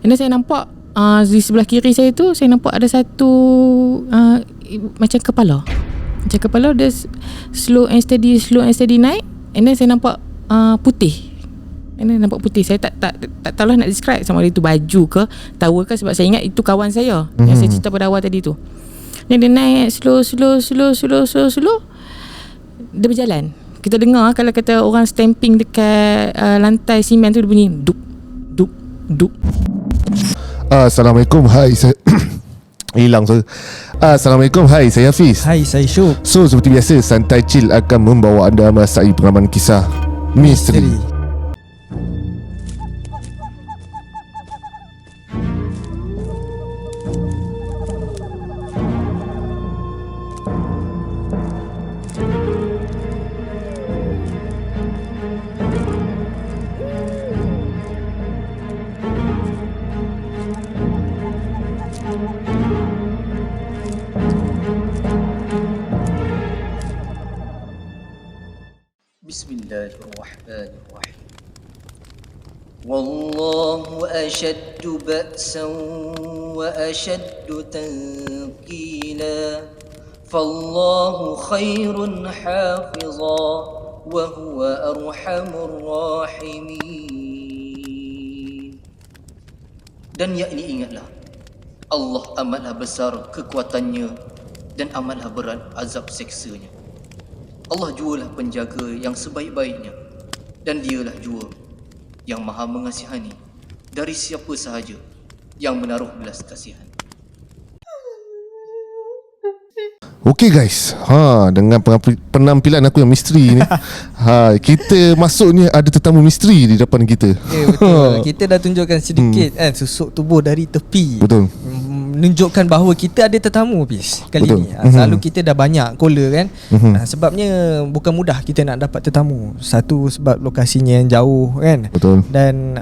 And then saya nampak di sebelah kiri saya tu, saya nampak ada satu macam kepala. Macam kepala dia slow and steady naik. And then saya nampak putih. And then nampak putih. Saya tak tahulah nak describe sama ada itu baju ke towel ke, sebab saya ingat itu kawan saya yang saya cerita pada awal tadi tu. Dan dia naik slow. Dia berjalan. Kita dengar kalau kata orang stamping dekat lantai simen tu, dia bunyi duk duk duk. Assalamualaikum. Hai, saya hilang saya. Assalamualaikum. Hai, saya Hafiz. Hai, saya Syuk. So seperti biasa, Santai Chill akan membawa anda merasai pengalaman kisah misteri. Bismillahirrahmanirrahim. Wallahu ashaddu ba'san wa ashaddu tanqila. Fallahu khairun hafiza wa huwa arhamur rahimin. Dan yakni ingatlah, Allah amatlah besar kekuatannya dan amatlah berat azab seksanya. Allah jualah penjaga yang sebaik-baiknya, dan dialah jua yang maha mengasihani dari siapa sahaja yang menaruh belas kasihan. Okay guys, dengan penampilan aku yang misteri ni, kita masuknya ada tetamu misteri di depan kita. Betul. Kita dah tunjukkan sedikit susuk tubuh dari tepi. Betul. Menunjukkan bahawa kita ada tetamu kali Betul. ni. Selalu kita dah banyak caller kan. Sebabnya bukan mudah kita nak dapat tetamu. Satu sebab lokasinya yang jauh kan. Betul. Dan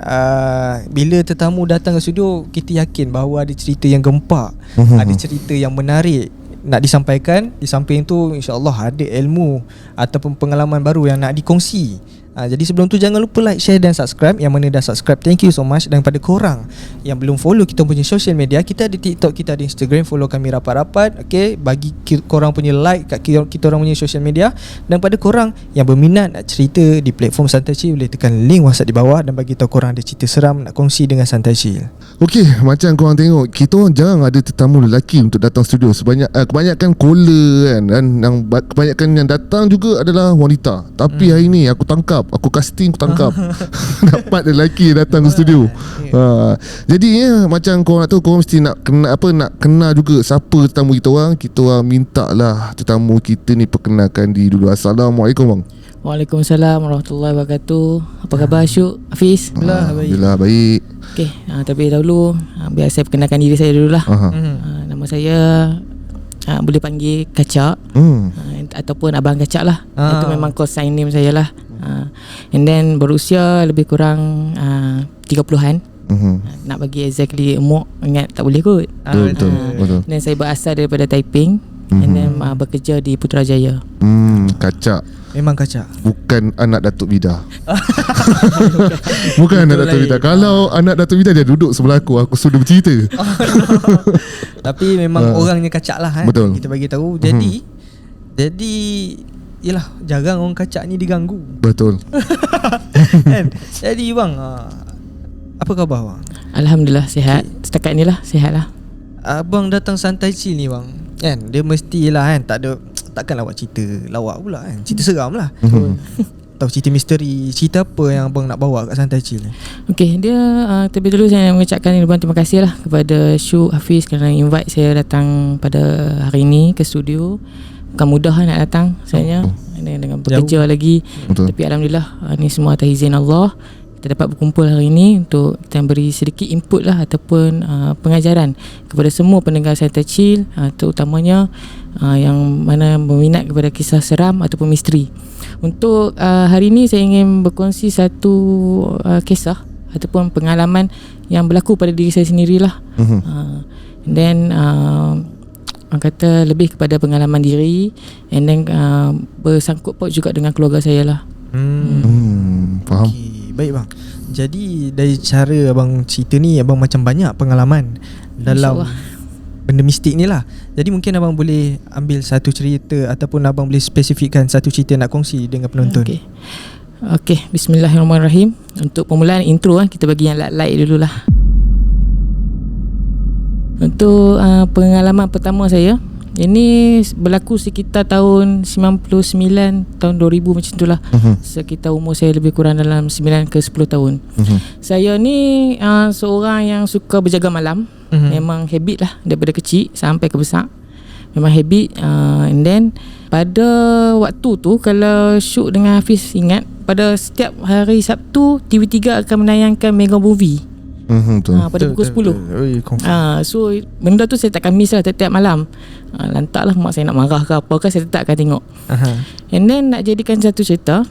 bila tetamu datang ke studio, kita yakin bahawa ada cerita yang gempak, ada cerita yang menarik nak disampaikan. Di samping tu insya-Allah ada ilmu ataupun pengalaman baru yang nak dikongsi. Jadi sebelum tu jangan lupa like, share dan subscribe. Yang mana dah subscribe, thank you so much. Dan pada korang yang belum follow kita punya social media, kita ada TikTok, kita ada Instagram, follow kami rapat-rapat. Okay, bagi korang punya like kat kita orang punya social media. Dan pada korang yang berminat nak cerita di platform Santai Chill, boleh tekan link WhatsApp di bawah dan bagi tahu korang ada cerita seram nak kongsi dengan Santai Chill. Okay, macam korang tengok, kita orang jarang ada tetamu lelaki untuk datang studio. Kebanyakan caller kan, dan yang kebanyakan yang datang juga adalah wanita. Tapi hari ni aku tangkap, aku casting, aku tangkap dapat lelaki datang ke studio. Jadi macam korang nak tahu, korang mesti nak kenal juga siapa tetamu kita orang. Kita orang minta lah tetamu kita ni perkenalkan diri dulu. Assalamualaikum bang. Waalaikumsalam warahmatullahi wabarakatuh. Apa khabar Syuk, Hafiz? Alhamdulillah baik. Okay, tapi dahulu biar saya perkenalkan diri saya dululah. Nama saya boleh panggil Kacak, ataupun Abang Kacak lah. Itu memang call sign name saya lah. And then berusia lebih kurang 30-an. Nak bagi exactly umur ingat tak boleh kot. Betul. Dan saya berasal daripada Taiping. And then bekerja di Putrajaya. Kacak Memang Kacak, bukan anak Datuk Bida. Bukan anak Datuk Bida. Kalau anak Datuk Bida, dia duduk sebelah aku sudah bercerita. Tapi memang orangnya Kacak lah Betul. kita bagi tahu. Jadi yalah, jarang orang Kacak ni diganggu. Betul. Kan? Jadi bang, apa khabar bang? Alhamdulillah sihat. Setakat ni lah sihat lah. Abang datang Santai Chill ni bang, kan, dia mestilah kan, takkanlah buat cerita lawak pula kan. Cerita seram lah. Tahu cerita misteri, cerita apa yang abang nak bawa kat Santai Chill ni? Okay, dia terlebih dulu saya mengucapkan ribuan terima kasih lah kepada Syuk, Hafiz kerana invite saya datang pada hari ini ke studio. Bukan mudah nak datang sebenarnya, dengan bekerja lagi. Betul. Tapi alhamdulillah ni semua atas izin Allah kita dapat berkumpul hari ini untuk kita beri sedikit input lah ataupun pengajaran kepada semua pendengar Santai Chill, terutamanya yang mana berminat kepada kisah seram ataupun misteri. Untuk hari ini saya ingin berkongsi satu kisah ataupun pengalaman yang berlaku pada diri saya sendirilah. And then orang kata lebih kepada pengalaman diri, and then bersangkut paut juga dengan keluarga saya lah. Faham. Okay, baik bang. Jadi dari cara abang cerita ni, abang macam banyak pengalaman dalam benda mistik ni lah. Jadi mungkin abang boleh ambil satu cerita ataupun abang boleh spesifikkan satu cerita nak kongsi dengan penonton. Okey, bismillahirrahmanirrahim. Untuk permulaan intro kita bagi yang light dululah. Untuk pengalaman pertama saya, ini berlaku sekitar tahun 99, tahun 2000 macam itulah. Sekitar umur saya lebih kurang dalam 9 ke 10 tahun. Saya ni seorang yang suka berjaga malam. Memang habit lah daripada kecil sampai ke besar. Memang habit. And then pada waktu tu, kalau Syuk dengan Hafiz ingat, pada setiap hari Sabtu TV3 akan menayangkan mega movie. Pada pukul 10. So benda tu saya takkan miss lah tiap malam. Lantaklah mak saya nak marah ke apa ke, saya tetap akan tengok. And then nak jadikan satu cerita,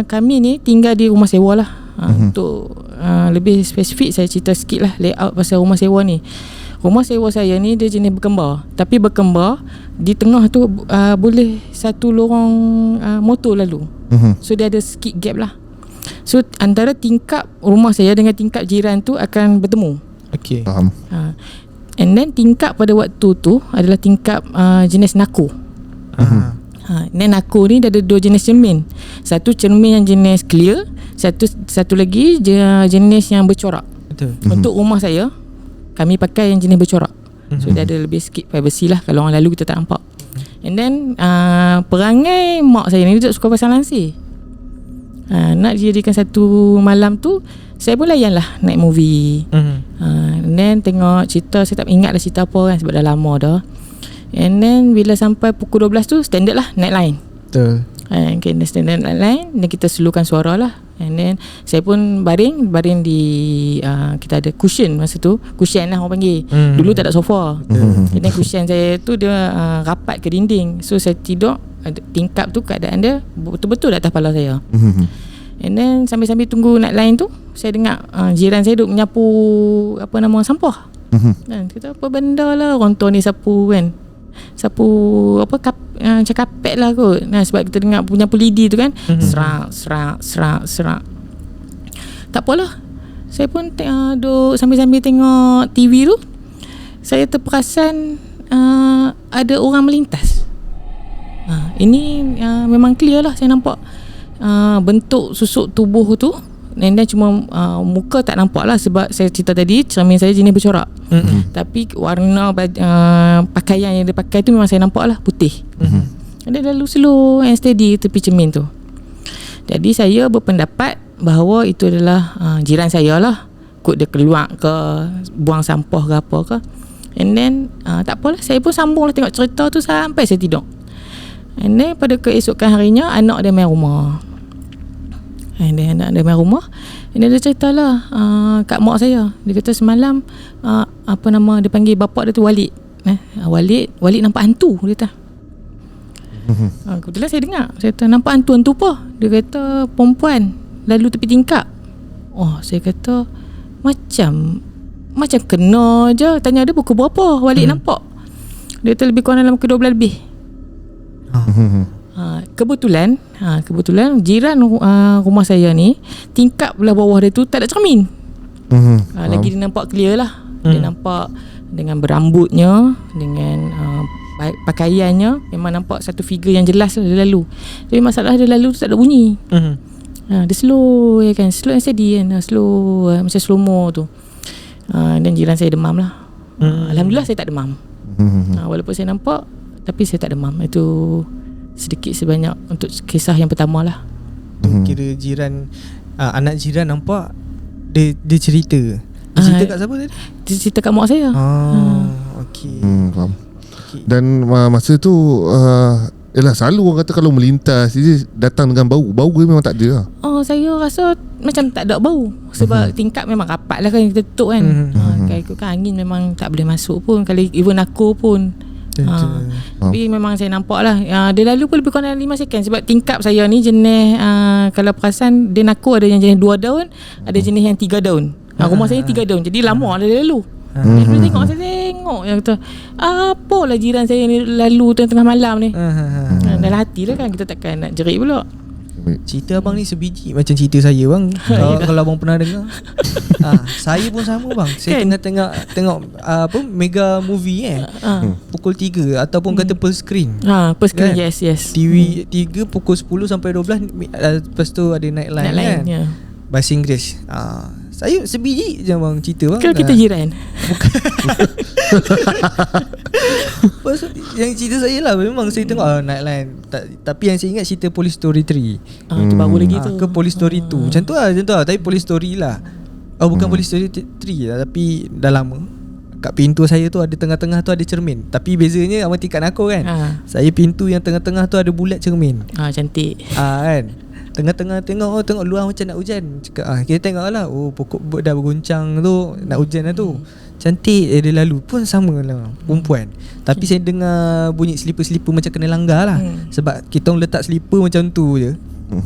kami ni tinggal di rumah sewa lah. Untuk lebih spesifik, saya cerita sikit lah layout pasal rumah sewa ni. Rumah sewa saya ni dia jenis berkembar. Tapi berkembar di tengah tu boleh satu lorong motor lalu. So dia ada sikit gap lah. So antara tingkap rumah saya dengan tingkap jiran tu akan bertemu. Okay. Faham. And then tingkap pada waktu tu adalah tingkap jenis nako. Dan nako ni dia ada dua jenis cermin. Satu cermin yang jenis clear, satu lagi jenis yang bercorak. Betul. Untuk rumah saya, kami pakai yang jenis bercorak. So dia ada lebih sikit privacy lah, kalau orang lalu kita tak nampak. And then perangai mak saya ni dia suka pasang lansir. Nak dijadikan satu malam tu, saya pun layan lah naik movie. And then tengok cerita, saya tak ingat lah cerita apa kan, sebab dah lama dah. And then bila sampai pukul 12 tu, standard lah naik line. Betul. Okay, standard naik line. Dan kita slowkan suara lah. And then saya pun baring di kita ada cushion masa tu. Cushion lah orang panggil. Dulu tak ada sofa. And then cushion saya tu dia rapat ke dinding. So saya tidur, tingkap tu keadaan dia betul-betul di atas kepala saya. And then sambil-sambil tunggu naik line tu, saya dengar jiran saya duduk menyapu sampah. Dan kita apa benda lah orang tua ni sapu kan. Sapu apa macam kapet lah kot. Sebab kita dengar punya lidi tu kan. Serak. Tak apalah. Saya pun duduk sambil-sambil tengok TV tu. Saya terperasan ada orang melintas. Ini memang clear lah saya nampak bentuk susuk tubuh tu. Dan cuma muka tak nampak lah, sebab saya cerita tadi cermin saya jenis bercorak. Tapi warna pakaian yang dia pakai tu memang saya nampak lah, putih. Dia lalu slow and steady tepi cermin tu. Jadi saya berpendapat bahawa itu adalah jiran saya lah. Kot dia keluar ke buang sampah ke apa ke. And then tak apalah, saya pun sambung lah tengok cerita tu sampai saya tidur. And then pada keesokan harinya, anak dia main rumah. And then anak dia main rumah, and then dia cerita lah kat mak saya. Dia kata semalam dia panggil bapak dia tu Walid. Walid nampak hantu, dia kata. Kebetulan saya dengar. Saya kata nampak hantu apa? Dia kata perempuan lalu tepi tingkap. Saya kata macam kena je. Tanya dia pukul berapa Walid nampak. Dia kata lebih kurang dalam pukul 12 lebih. Kebetulan jiran rumah saya ni, tingkap belah bawah dia tu tak ada cermin. Lagi dia nampak clear lah. Dia nampak dengan berambutnya, dengan pakaiannya, memang nampak satu figure yang jelas lah dia lalu. Tapi masalah dia lalu tu tak ada bunyi. Dia slow kan, slow and steady kan, slow macam slow mo tu. Dan jiran saya demam lah. Alhamdulillah saya tak demam. Walaupun saya nampak, tapi saya tak demam. Itu sedikit sebanyak untuk kisah yang pertama lah. Kira jiran, anak jiran nampak, dia cerita. Dia cerita kat siapa tadi? Dia cerita kat mak saya. Okay. Faham. Dan masa tu selalu orang kata kalau melintas dia datang dengan bau. Bau dia memang tak ada lah. Saya rasa macam tak ada bau. Sebab tingkap memang rapat lah kan, kita tutup kan. Kan angin memang tak boleh masuk pun. Kalau even aku pun tapi memang saya nampak lah. Dia lalu pun lebih kurang 5 second. Sebab tingkap saya ni jenis kalau perasan, dia naku ada yang jenis 2 daun, ada jenis yang 3 daun. Rumah saya 3 daun, jadi lama dia lalu. Saya tengok yang kata apalah jiran saya ni lalu tengah malam ni. Dalam hati lah kan, kita takkan nak jerit pula. Cerita abang ni sebiji macam cerita saya bang. Kalau abang pernah dengar. Saya pun sama bang. Saya tengah tengok mega movie pukul 3 ataupun kata per screen. Per screen, kan? yes. TV 3 pukul 10 sampai 12, lepas tu ada Nightline kan. Yeah. Bahasa Inggeris. Saya sebiji je bang cerita bang. Kalau kita jiran. Yang cerita saya lah, memang saya tengok Nightline. Tapi yang saya ingat cerita Police Story 3. Itu baru lagi tu. Ke Police Story 2. Macam tu lah. Tapi Police Story lah. Bukan Police Story 3 lah, tapi dah lama. Kat pintu saya tu ada tengah-tengah tu ada cermin. Tapi bezanya sama tingkat aku kan. Saya pintu yang tengah-tengah tu ada bulat cermin. Cantik. Kan. Tengah-tengah tengok luar macam nak hujan. Cakap kita tengok lah. Pokok dah bergoncang tu, nak hujan lah tu. Cantik dia lalu. Pun sama lah perempuan. Tapi saya dengar bunyi slipper macam kena langgar lah. Sebab kita orang letak slipper macam tu je.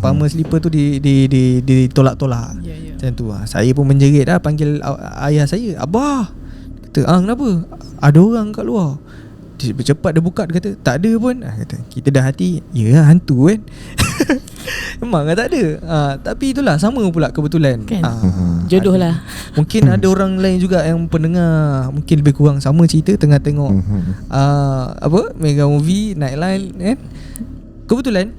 Pama slipper tu ditolak-tolak. Macam tu lah. Saya pun menjerit lah, panggil ayah saya. Abah, kata kenapa? Ada orang kat luar. Cepat dia buka, dia kata tak ada pun. Kata kita dah hati, ya hantu kan. Memang tak ada. Tapi itulah, sama pula kebetulan kan? Jodoh lah. Mungkin ada orang lain juga yang pendengar mungkin lebih kurang sama cerita, tengah tengok mega movie Nightline kan. Kebetulan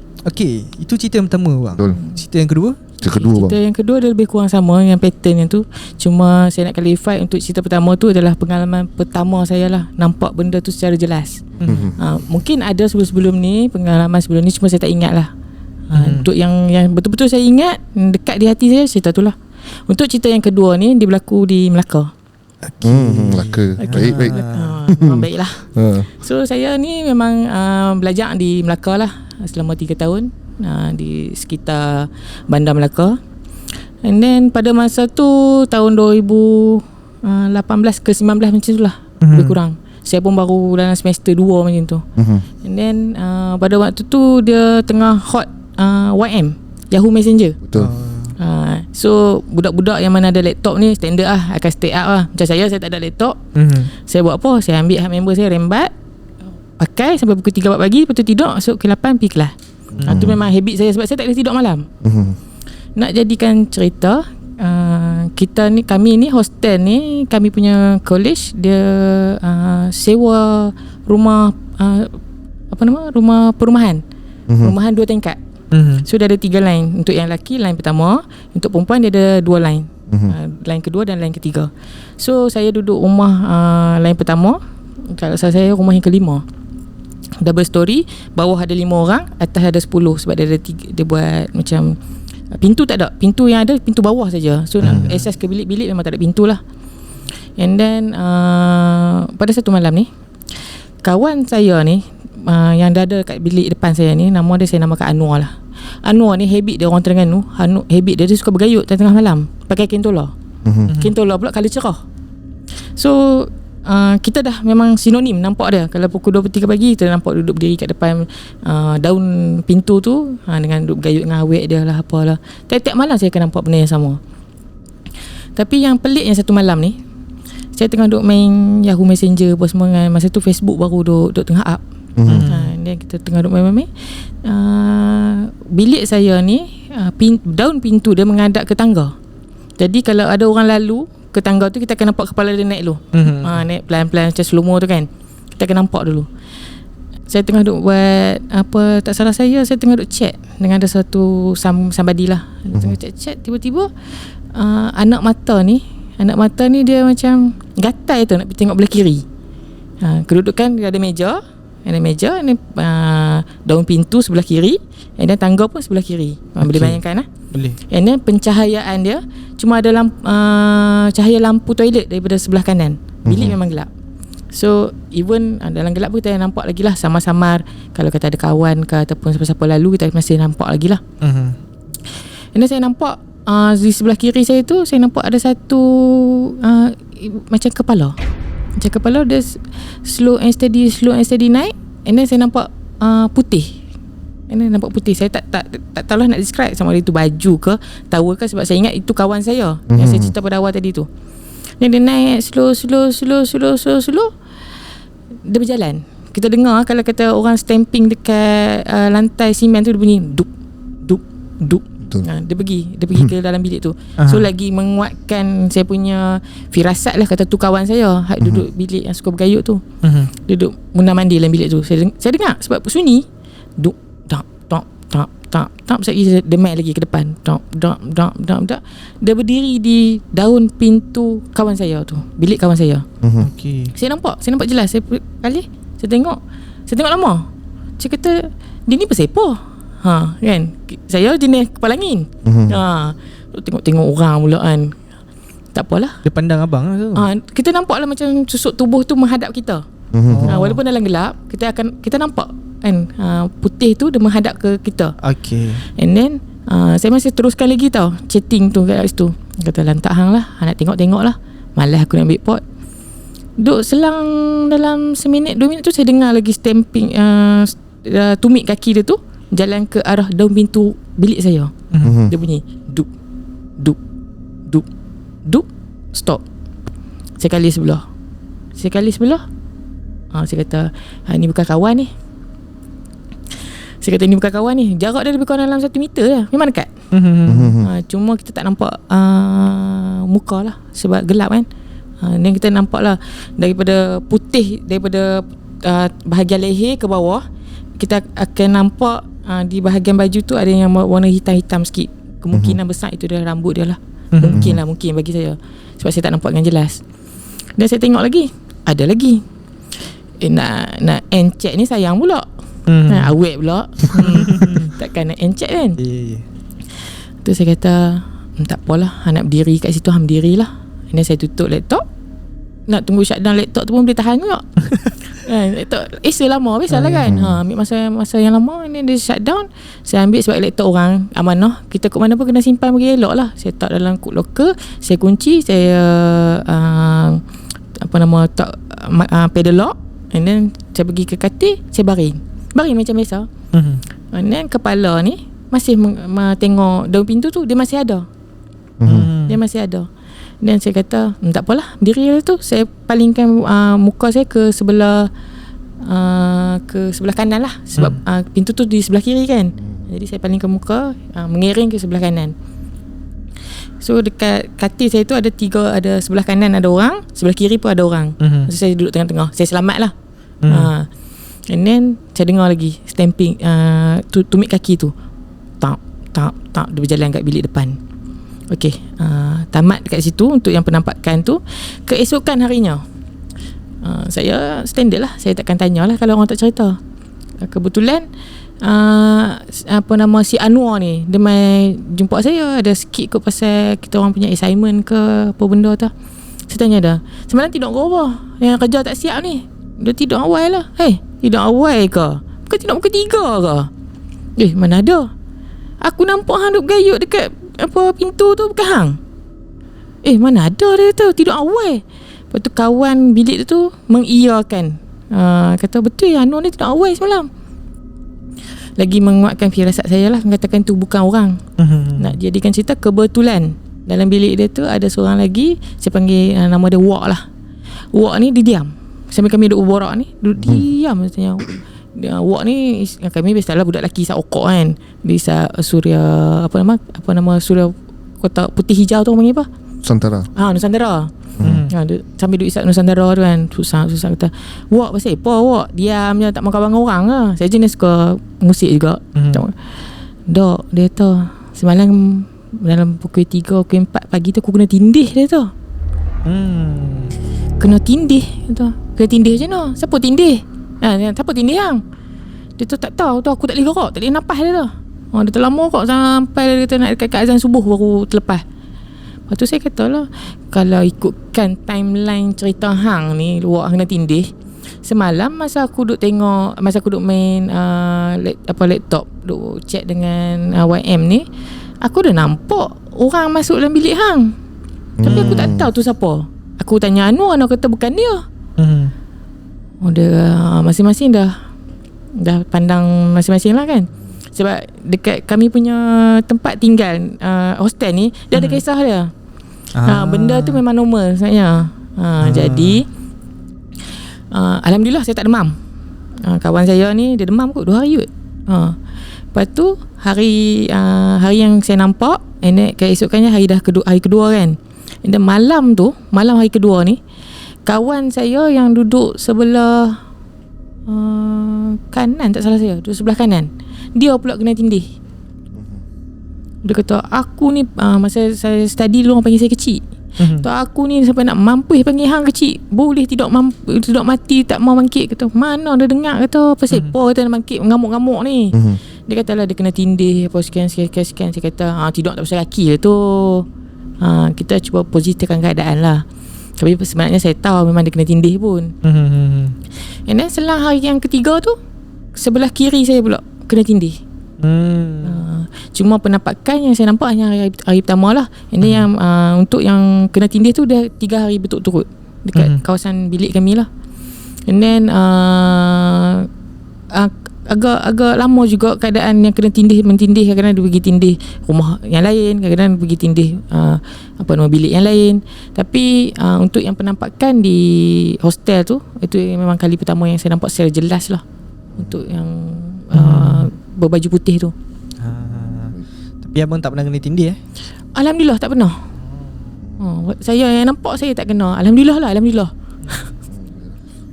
itu cerita yang pertama bang. Betul. Cerita yang kedua Cerita yang kedua dia lebih kurang sama dengan pattern yang tu. Cuma saya nak clarify, untuk cerita pertama tu adalah pengalaman pertama saya lah, nampak benda tu secara jelas. Mungkin ada sebelum-sebelum ni, pengalaman sebelum ni, cuma saya tak ingat lah. Untuk yang betul-betul saya ingat, dekat di hati saya, cerita tu lah. Untuk cerita yang kedua ni, dia berlaku di Melaka. Melaka. Baik. Baiklah. So saya ni memang belajar di Melaka lah selama 3 tahun, di sekitar Bandar Melaka. And then pada masa tu tahun 2018 ke 19 macam tu lah, lebih kurang. Saya pun baru dalam semester 2 macam tu. And then pada waktu tu dia tengah hot YM, Yahoo Messenger. Betul. So budak-budak yang mana ada laptop ni standard lah, akan stay up lah. Macam saya tak ada laptop. Saya buat apa? Saya ambil hak member saya, rembat, pakai sampai pukul 3 pagi. Lepas tu tidur, masuk ke 8 pergi kelas. Itu memang habit saya, sebab saya tak boleh tidur malam. Nak jadikan cerita, kami ni hostel ni, kami punya college dia sewa rumah rumah perumahan. Perumahan 2 tingkat. So dia ada 3 line. Untuk yang lelaki line pertama, untuk perempuan dia ada 2 line. Line kedua dan line ketiga. So saya duduk rumah line pertama. Kalau saya rumah yang kelima, double story. Bawah ada 5 orang, atas ada 10. Sebab dia ada 3, dia buat macam pintu tak ada. Pintu yang ada pintu bawah saja. So nak access ke bilik-bilik memang tak ada pintu lah. And then pada satu malam ni, kawan saya ni yang dah ada kat bilik depan saya ni, nama dia saya namakan Anwar lah. Anwar ni habit dia, orang Terengganu, habit dia suka bergayut tengah malam, pakai kain tola. Kain tola pula colour cerah. So kita dah memang sinonim nampak dia. Kalau pukul 2-3 pagi kita nampak duduk berdiri kat depan daun pintu tu, dengan duduk bergayut dengan awek dia lah, apalah. Tiap-tiap malam saya akan nampak benda yang sama. Tapi yang pelik yang satu malam ni, saya tengah duduk main Yahoo Messenger apa semua kan. Masa tu Facebook baru duduk tengah up. Dan kita tengah duduk main-main. Bilik saya ni, daun pintu dia menghadap ke tangga. Jadi kalau ada orang lalu ke tangga tu, kita akan nampak kepala dia naik dulu. Naik pelan-pelan macam slow mo tu kan. Kita akan nampak dulu. Saya tengah duk buat apa, tak salah saya tengah duk chat dengan ada satu somebody lah. Tengah chat, tiba-tiba anak mata ni dia macam gatal tu nak pergi tengok belah kiri. Kedudukan dia ada meja ni, daun pintu sebelah kiri, and then tangga pun sebelah kiri. Boleh bayangkan lah. Boleh. And then pencahayaan dia cuma ada cahaya lampu toilet daripada sebelah kanan. Bilik memang gelap. So even dalam gelap pun kita nampak lagi lah, samar-samar. Kalau kata ada kawan ke ataupun siapa-siapa lalu, kita masih nampak lagi lah. And then saya nampak di sebelah kiri saya tu, saya nampak ada satu macam kepala. Macam kepala dia slow and steady naik. And then saya nampak putih. Saya tak tahu lah nak describe sama ada itu baju ke towel ke, sebab saya ingat itu kawan saya yang saya cerita pada awal tadi tu. Dan dia naik slow. Dia berjalan. Kita dengar kalau kata orang stamping dekat lantai simen tu, dia bunyi duk duk Duk. Betul. Dia pergi ke dalam bilik tu. So lagi menguatkan saya punya firasat lah, kata tu kawan saya duduk bilik yang suka bergayut tu. Duduk mundar-mandir dalam bilik tu. Saya dengar sebab sunyi. Duk tak sekali dia main lagi ke depan. Tak. Dia berdiri di daun pintu kawan saya tu, bilik kawan saya. Okey. Saya nampak jelas. Saya tengok lama. Saya kata dia ni bersepa. Kan, saya jenis kepala angin. Tengok orang pula kan. Tak apalah. Dia pandang abang lah tu. Kita nampak lah macam susuk tubuh tu menghadap kita. Walaupun dalam gelap, kita nampak kan, putih tu dia menghadap ke kita. Okey. And then saya masih teruskan lagi tau chatting tu kat situ. Kata lantak hang lah, nak tengok lah. Malas aku nak ambil pot. Duk selang dalam seminit 2 minit tu saya dengar lagi stamping, tumit kaki dia tu jalan ke arah daun pintu bilik saya. Dia bunyi duk, stop. Sekali sebelah. Saya kata ni bukan kawan ni. Jarak dia lebih kurang dalam 1 meter lah. Memang dekat. Cuma kita tak nampak muka lah sebab gelap kan. Dan kita nampak lah daripada putih, daripada bahagian leher ke bawah, kita akan nampak di bahagian baju tu ada yang warna hitam-hitam sikit. Kemungkinan besar itu adalah rambut dia lah. Mungkin bagi saya, sebab saya tak nampak dengan jelas. Dan saya tengok lagi, ada lagi. Nak encet ni sayang pula. Awet pula. Takkan nak encet kan. Tu saya kata tak apalah, nak berdiri kat situ, berdirilah. Dan saya tutup laptop. Nak tunggu shutdown laptop tu pun boleh tahan juga. Laptop lama biasalah kan. Ambil masa yang lama. Ni dia shutdown. Saya ambil sebab laptop orang amanah. Kita kat mana pun kena simpan bagi elok lah. Saya tak dalam locker. Saya kunci. Saya pedal lock. And then saya pergi ke katil. Saya baring macam biasa. And then kepala ni masih tengok daun pintu tu. Dia masih ada. Dan saya kata tak apalah, diri tu saya palingkan muka saya ke sebelah kanan lah. Sebab pintu tu di sebelah kiri kan. Jadi saya palingkan muka mengiring ke sebelah kanan. So dekat katil saya tu ada sebelah kanan ada orang, sebelah kiri pun ada orang. So saya duduk tengah-tengah. Saya selamat lah. And then saya dengar lagi stamping, tumit kaki tu. Tak dia berjalan kat bilik depan. Okey, tamat dekat situ untuk yang penampakan tu. Keesokan harinya, saya standard lah. Saya takkan tanya lah kalau orang tak cerita. Kebetulan si Anwar ni, dia mai jumpa saya. Ada sikit kot pasal kita orang punya assignment ke apa benda tu. Saya tanya dah, semalam tidur kau apa? Yang kerja tak siap ni. Dia tidur awal lah. Tidur awal ke? Bukan tidur pukul 3 ke? Mana ada. Aku nampak hang duk gayut dekat pintu tu, bukan hang? Mana ada dia tu, tidur awal. Lepas tu kawan bilik tu mengiyakan, kata betul ya, Anwar ni tidur awal semalam. Lagi menguatkan firasat saya lah, mengatakan tu bukan orang. Nak jadikan cerita, kebetulan dalam bilik dia tu ada seorang lagi. Saya panggil nama dia Wak lah. Wak ni dia diam sambil kami duduk borak ni, duduk diam katanya. Wak ni kami biasalah budak lelaki isap okok kan. Dia isap surya apa nama surya kotak putih hijau tu panggil apa? Nusantara. Nusantara. Dia sambil duduk isap Nusantara tu kan. Susah kata, Wak pasal apa Wak? Diam je, tak makan abang orang lah. Saya jenis suka musik juga. Dok, dia tu semalam dalam pukul 3, pukul 4 pagi tu aku kena tindih dia tu. Kena tindih tu. Kena tindih je no. Siapa tindih? Siapa tindih hang? Dia tu tak tahu tu, aku tak boleh gerak, tak boleh nafas dia tu. Dia terlama kok sampai dia kata nak dekat azan subuh baru terlepas. Lepas tu saya kata lah, kalau ikutkan timeline cerita hang ni, Wak kena tindih. Semalam masa aku duk main laptop, duk chat dengan YM ni, aku dah nampak orang masuk dalam bilik hang. Tapi aku tak tahu tu siapa. Aku tanya Anwar kata bukan dia. Dia masing-masing dah pandang masing-masing lah kan. Sebab dekat kami punya tempat tinggal, hostel ni, dia ada kisah dia. Benda tu memang normal sebenarnya. Jadi alhamdulillah saya tak demam. Kawan saya ni dia demam kot 2 hari kot. Lepas tu hari yang saya nampak, and then keesokannya hari kedua kan. And then malam hari kedua ni, kawan saya yang duduk sebelah kanan, tak salah saya, duduk sebelah kanan, dia pula kena tindih. Dia kata, aku ni masa saya study dulu orang panggil saya kecil. Tak, aku ni sampai nak mampus panggil hang kecil, boleh tidak mati, tak mau bangkit. Kata, mana dia dengar, kata pasal apa kata nak bangkit, mengamuk-ngamuk ni. Dia kata lah dia kena tindih apa sekian. Saya kata tidak, tak pasal laki lah tu. Kita cuba positifkan keadaan lah. Tapi sebenarnya saya tahu memang dia kena tindih pun. And then selang hari yang ketiga tu, sebelah kiri saya pula kena tindih. Cuma penampakan yang saya nampak hanya hari pertama lah. Ini yang untuk yang kena tindih tu dah 3 hari berturut-turut dekat kawasan bilik kami lah. And then agak lama juga keadaan yang kena mentindih. Kadang-kadang dia pergi tindih rumah yang lain, kadang-kadang pergi tindih bilik yang lain. Tapi untuk yang penampakan di hostel tu, itu memang kali pertama yang saya nampak secara jelas lah. Untuk yang berbaju putih tu. Tapi abang tak pernah kena tindih Alhamdulillah tak pernah. Saya yang nampak saya tak kena. Alhamdulillah.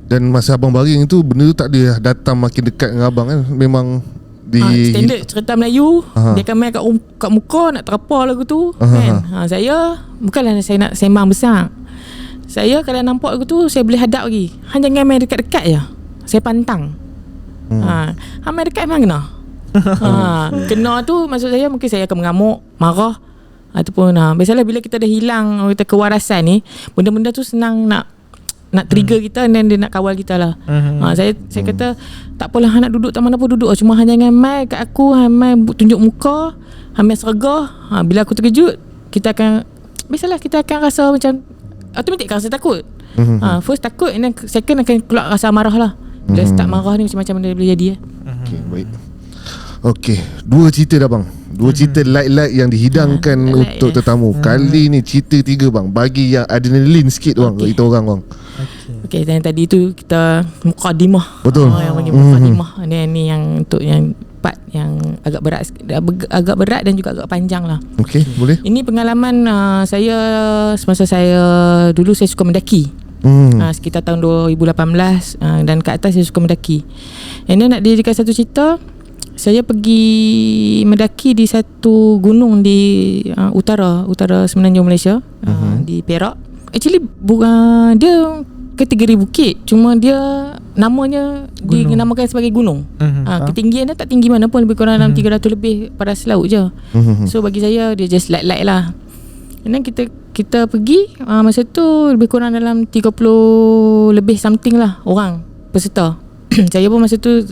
Dan masa abang baring tu, benda tu tak ada datang makin dekat dengan abang kan? Memang standard cerita Melayu. Dia akan main kat muka, nak terapa lagu tu kan. Saya bukanlah saya nak sembang besar. Saya kalau nampak lagu tu, saya boleh hadap lagi. Hanya jangan main dekat-dekat je, saya pantang. Hang main dekat memang kena. Kena tu maksud saya mungkin saya akan mengamuk, marah, ataupun biasalah bila kita dah hilang kita kewarasan ni, benda-benda tu senang nak trigger kita, dan dia nak kawal kita lah. Saya kata tak apalah, nak duduk tak mana pun duduk, cuma hanya jangan mai kat aku, mai tunjuk muka, mai sergah. Bila aku terkejut, kita akan biasalah kita akan rasa macam automatik akan rasa takut. First takut, and then second akan keluar rasa marah lah. Bila start marah ni macam-macam benda boleh jadi. Okay, baik. Okay, 2 cerita dah bang. 2 cerita light-light yang dihidangkan untuk tetamu. Kali ni cerita 3 bang. Bagi yang adrenalin sikit bang, kita orang bang. Okay, yang tadi tu kita mukadimah. Betul. Yang bagi mukadimah. Ni yang untuk yang part yang agak berat dan juga agak panjang lah. Okay, boleh. Ini pengalaman saya semasa saya dulu saya suka mendaki. Sekitar tahun 2018 dan ke atas saya suka mendaki. And then nak dirikan satu cerita, saya pergi mendaki di satu gunung di utara semenanjung Malaysia, di Perak. Actually dia kategori bukit, cuma dia namanya dinamakan sebagai gunung. Ketinggian dia tak tinggi mana pun, lebih kurang dalam 300 lebih paras laut je. So bagi saya dia just light lah. And then kita pergi masa tu lebih kurang dalam 30 lebih something lah orang peserta. Saya pun masa tu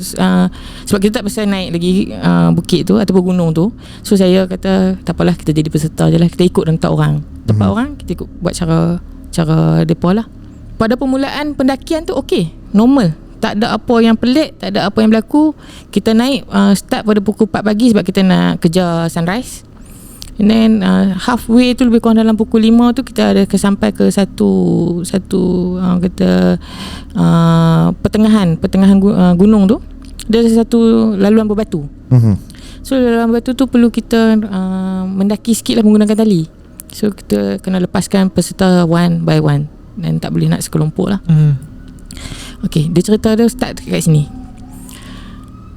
sebab kita tak pasal naik lagi bukit tu ataupun gunung tu, so saya kata tak apalah, kita jadi peserta je lah, kita ikut tempat orang, kita ikut buat cara depa lah. Pada permulaan pendakian tu okey, normal, tak ada apa yang pelik, tak ada apa yang berlaku. Kita naik start pada pukul 4 pagi sebab kita nak kejar sunrise. And then halfway tu lebih kurang dalam pukul 5 tu kita ada sampai ke satu pertengahan gunung tu. Dia ada satu laluan berbatu. So laluan berbatu tu perlu kita mendaki sikit lah menggunakan tali. So kita kena lepaskan peserta one by one, dan tak boleh nak sekelompok lah. Okay, dia cerita dia start kat sini.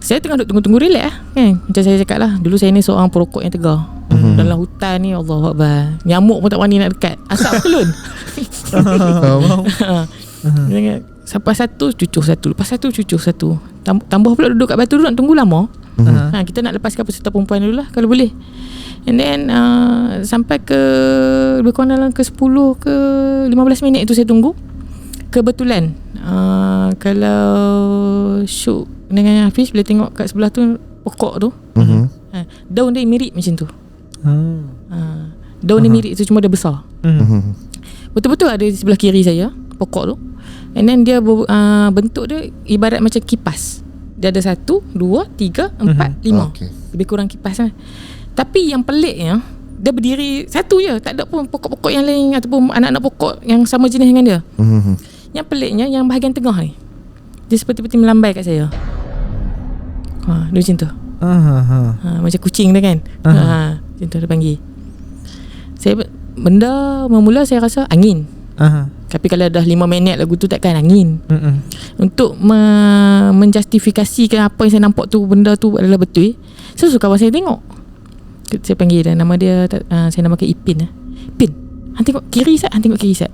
Saya tengah duduk tunggu-tunggu relax lah kan. Macam saya cakap lah, dulu saya ni seorang perokok yang tegar. Dalam hutan ni, Allahuakbar, nyamuk pun tak berani nak dekat, asap kelun. Sampai satu cucuh satu, lepas satu cucuh satu, tambah pula duduk kat batu tu, nak tunggu lama. Kita nak lepaskan peserta perempuan dulu lah kalau boleh. And then sampai ke lebih kurang dalam ke 10 ke 15 minit tu saya tunggu. Kebetulan kalau Syuk dengan Hafiz bila tengok kat sebelah tu pokok tu, daun dia mirip macam tu. Daun dia mirip tu, cuma dia besar. Betul-betul ada di sebelah kiri saya pokok tu. And then dia bentuk dia ibarat macam kipas. Dia ada 1, 2, 3, 4, 5. Lebih kurang kipas lah. Tapi yang peliknya, dia berdiri satu je, tak ada pun pokok-pokok yang lain ataupun anak-anak pokok yang sama jenis dengan dia. Yang peliknya, yang bahagian tengah ni, dia seperti melambai kat saya. Dia macam tu. Aha. Macam kucing dia kan. Macam tu dia panggil. Benda bermula saya rasa angin. Tapi kalau dah 5 minit lagu tu takkan angin. Untuk menjustifikasikan apa yang saya nampak tu, benda tu adalah betul, saya suka kawan saya tengok. Saya panggil dia, nama dia saya namakan Ipin. Ipin, hang tengok kiri sat, hang tengok kiri sat.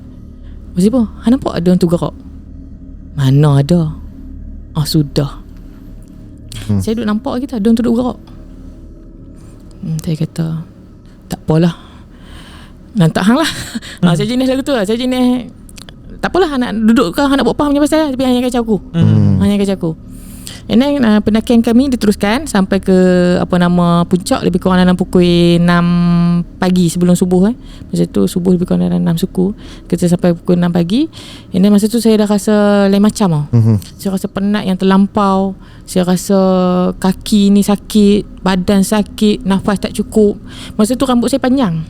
Maksud apa? Hang nampak ada orang tu gerak? Mana ada? Sudah. Saya duduk nampak lagi tak, ada orang tu duduk gerak. Saya kata tak apalah, nantak hang lah. Saya jenis lagu tu lah. Saya jenis tak apalah, hang nak duduk ke, hang nak buat apa punya pasal, tapi hanya kacau aku. Hanya kacau aku. And then pendakian kami diteruskan sampai ke puncak lebih kurang dalam pukul 6 pagi sebelum subuh. Masa tu subuh lebih kurang dalam 6 suku. Kita sampai pukul 6 pagi. And then masa tu saya dah rasa lain macam . Saya rasa penat yang terlampau. Saya rasa kaki ni sakit, badan sakit, nafas tak cukup. Masa tu rambut saya panjang.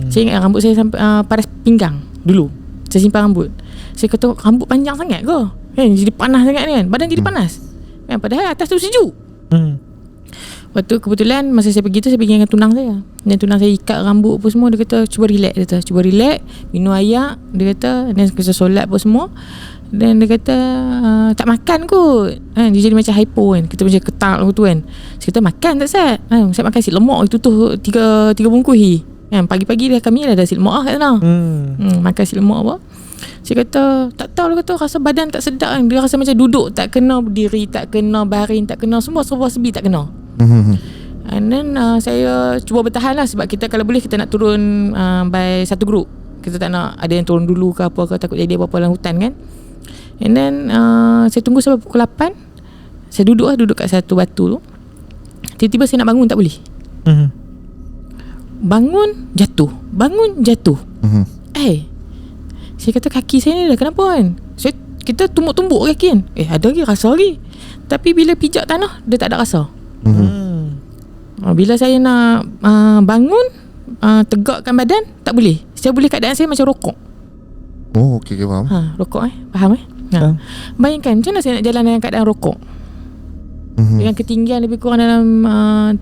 Saya ingat rambut saya sampai paras pinggang dulu. Saya simpan rambut. Saya kata rambut panjang sangat ke? Jadi panas sangat ni kan. Badan jadi panas. Padahal atas tu sejuk. Waktu kebetulan masa saya pergi tu, saya pergi dengan tunang saya. Dan tunang saya ikat rambut apa semua. Dia kata cuba relax. Dia kata cuba relax, minum air. Dia kata, dan kita solat apa semua. Dan dia kata tak makan kot. Dia jadi macam hypo kan. Kita macam ketak lagu tu kan. Saya kata makan tak Sat? Saya makan si lemak itu tu 3 bungkus pagi-pagi dah kami dah ada si lemak kat sana. Makan si lemak apa. Saya kata tak tahu lah, kata rasa badan tak sedap kan. Dia rasa macam duduk tak kena, berdiri tak kena, baring tak kena, semua serba-serbi tak kena. And then saya cuba bertahan lah, sebab kita kalau boleh kita nak turun by satu group. Kita tak nak ada yang turun dulu ke apa ke, takut jadi apa-apa dalam hutan kan. And then saya tunggu sampai pukul 8. Saya duduk kat satu batu tu. Tiba-tiba saya nak bangun tak boleh. Bangun jatuh. Saya kata kaki saya ni dah kenapa kan. Kita tumbuk-tumbuk kaki kan. Ada lagi rasa lagi. Tapi bila pijak tanah, dia tak ada rasa. Bila saya nak bangun, tegakkan badan, tak boleh. Saya boleh keadaan saya macam rokok. Okey, faham. Rokok faham Bayangkan macam mana saya nak jalan dengan keadaan rokok. Dengan ketinggian lebih kurang dalam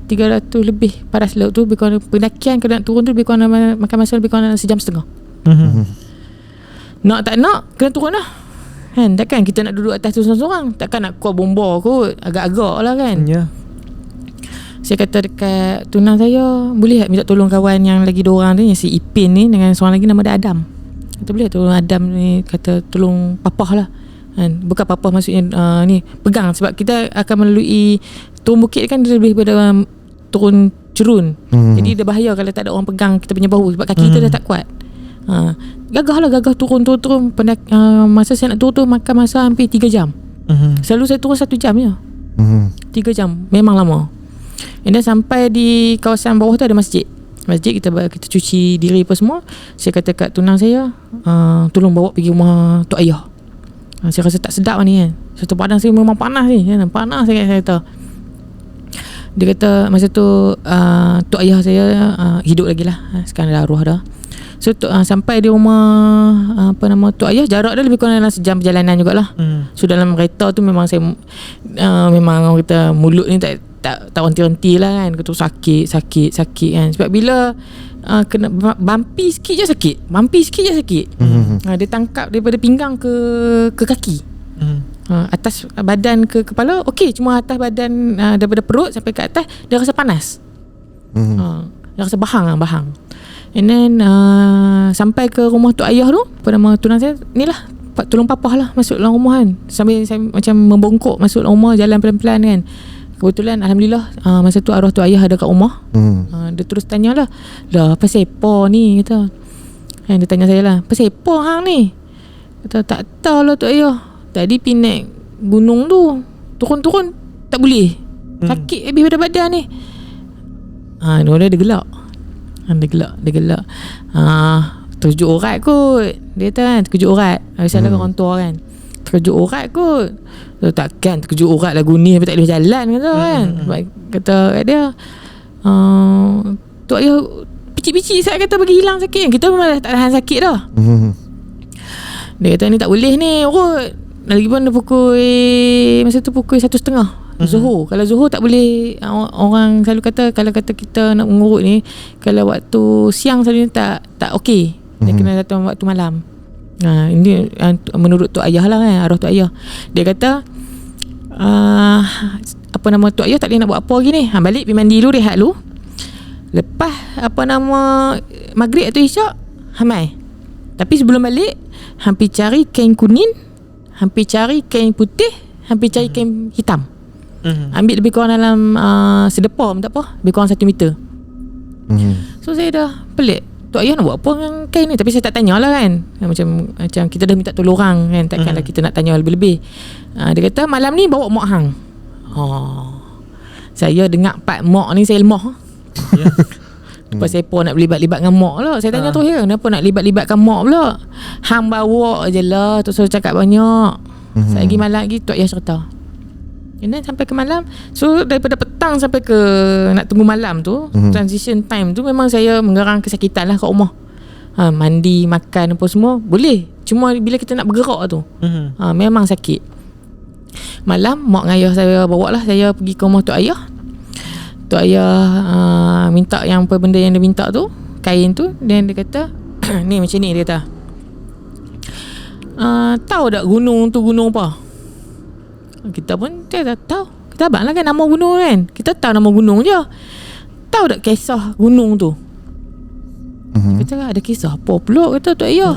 300 lebih paras laut tu, lebih kurang pendakian kena turun tu lebih kurang makan masa lebih kurang dalam 1.5 jam. Nak tak nak kena turun lah kan. Takkan kita nak duduk atas tu seorang-seorang. Takkan nak kuat bomba kot. Agak-agak lah kan. Saya kata dekat tunang saya, boleh tak minta tolong kawan yang lagi 2 orang tu, yang si Ipin ni dengan seorang lagi nama dia Adam. Kata boleh tolong Adam ni, kata tolong papah lah kan. Bukan papah maksudnya ni pegang, sebab kita akan melalui turun bukit kan, dia lebih pada turun cerun. Jadi dia bahaya kalau tak ada orang pegang kita punya bahu, sebab kaki kita dah tak kuat. Gagah turun. Masa saya nak turun tu makan masa hampir 3 jam. Selalu saya turun 1 jam je. 3 jam memang lama. And then sampai di kawasan bawah tu ada masjid. Kita cuci diri apa semua. Saya kata kat tunang saya, tolong bawa pergi rumah Tok Ayah. Saya rasa tak sedap ni kan. Satu badan saya memang panas ni kan? Panas saya kata. Dia kata masa tu Tok Ayah saya hidup lagi lah. Sekarang dah arwah dah. So sampai di rumah Tok Ayah, jarak dia lebih kurang dalam 1 jam perjalanan jugalah. So dalam kereta tu memang saya memang orang kata mulut ni tak henti-henti lah kan. Kata sakit kan. Sebab bila kena bumpy sikit je sakit. Dia tangkap daripada pinggang ke kaki. Atas badan ke kepala okey, cuma atas badan daripada perut sampai ke atas dia rasa panas. Dia rasa bahang. And then sampai ke rumah Tok Ayah tu, nama tunang saya ni lah, tolong papah lah masuk dalam rumah kan. Sambil saya macam membongkok masuk dalam rumah, jalan pelan-pelan kan. Kebetulan Alhamdulillah masa tu arwah Tok Ayah ada kat rumah. Dia terus tanya lah apa sepa ni, kata. Dia tanya saya lah, apa sepa hang ni? Kata tak tahu lah Tok Ayah, tadi pinat gunung tu, turun-turun tak boleh, sakit habis pada badan ni. Dia gelak. Dia gelak. Terkejut urat kot. Dia kata kan, terkejut urat. Biasalah orang tua kan, terkejut urat kot. Takkan terkejut urat lagu ni tapi tak boleh jalan, kata kan. Kata kat dia, Tok Ayah picit-picit saya kata bagi hilang sakit. Kita memang tak tahan sakit dah. Dia kata ni tak boleh ni urut. Lagipun dia masa tu pukul 1.30 Zuhur. Kalau Zuhur tak boleh, orang selalu kata kalau kata kita nak mengurut ni, kalau waktu siang selalu tak okey. Dia kena datang waktu malam. Ini menurut Tok Ayah lah kan, arwah Tok Ayah. Dia kata apa nama, Tok Ayah tak boleh nak buat apa lagi ni. Balik pergi mandi dulu, rehat dulu. Lepas apa nama maghrib atau isyak, hamai. Tapi sebelum balik, hampir cari kain kuning, hampir cari kain putih, hampir cari kain hitam. Ambil lebih kurang dalam sedepam, tak apa, lebih kurang 1 meter. So saya dah pelik, Tok Ayah nak buat apa dengan kain ni? Tapi saya tak tanya lah kan, macam kita dah minta tolong orang kan, takkanlah kita nak tanya lebih-lebih. Dia kata malam ni bawa mak hang. Saya dengar part mak ni saya lemah. Lepas saya pun nak libat-libat dengan mak lah. Saya tanya tu kenapa nak libat-libatkan mak pula? Hang bawa je lah, tak suruh cakap banyak. Saya pergi malam lagi, Tok Ayah cerita. And then sampai ke malam, so daripada petang sampai ke nak tunggu malam tu, transition time tu, memang saya mengerang kesakitan lah kat rumah. Mandi, makan apa semua boleh, cuma bila kita nak bergerak tu memang sakit. Malam mak dengan ayah saya bawa lah saya pergi ke rumah Tok Ayah. Tok Ayah minta yang apa benda yang dia minta tu, kain tu. Dan dia kata ni macam ni, dia kata tahu tak gunung tu gunung apa? Kita pun dia tak tahu. Kita abang lah kan nama gunung kan, kita tahu nama gunung je. Tahu tak kisah gunung tu? Kita ada kisah apa pula, kata Tok Ayah.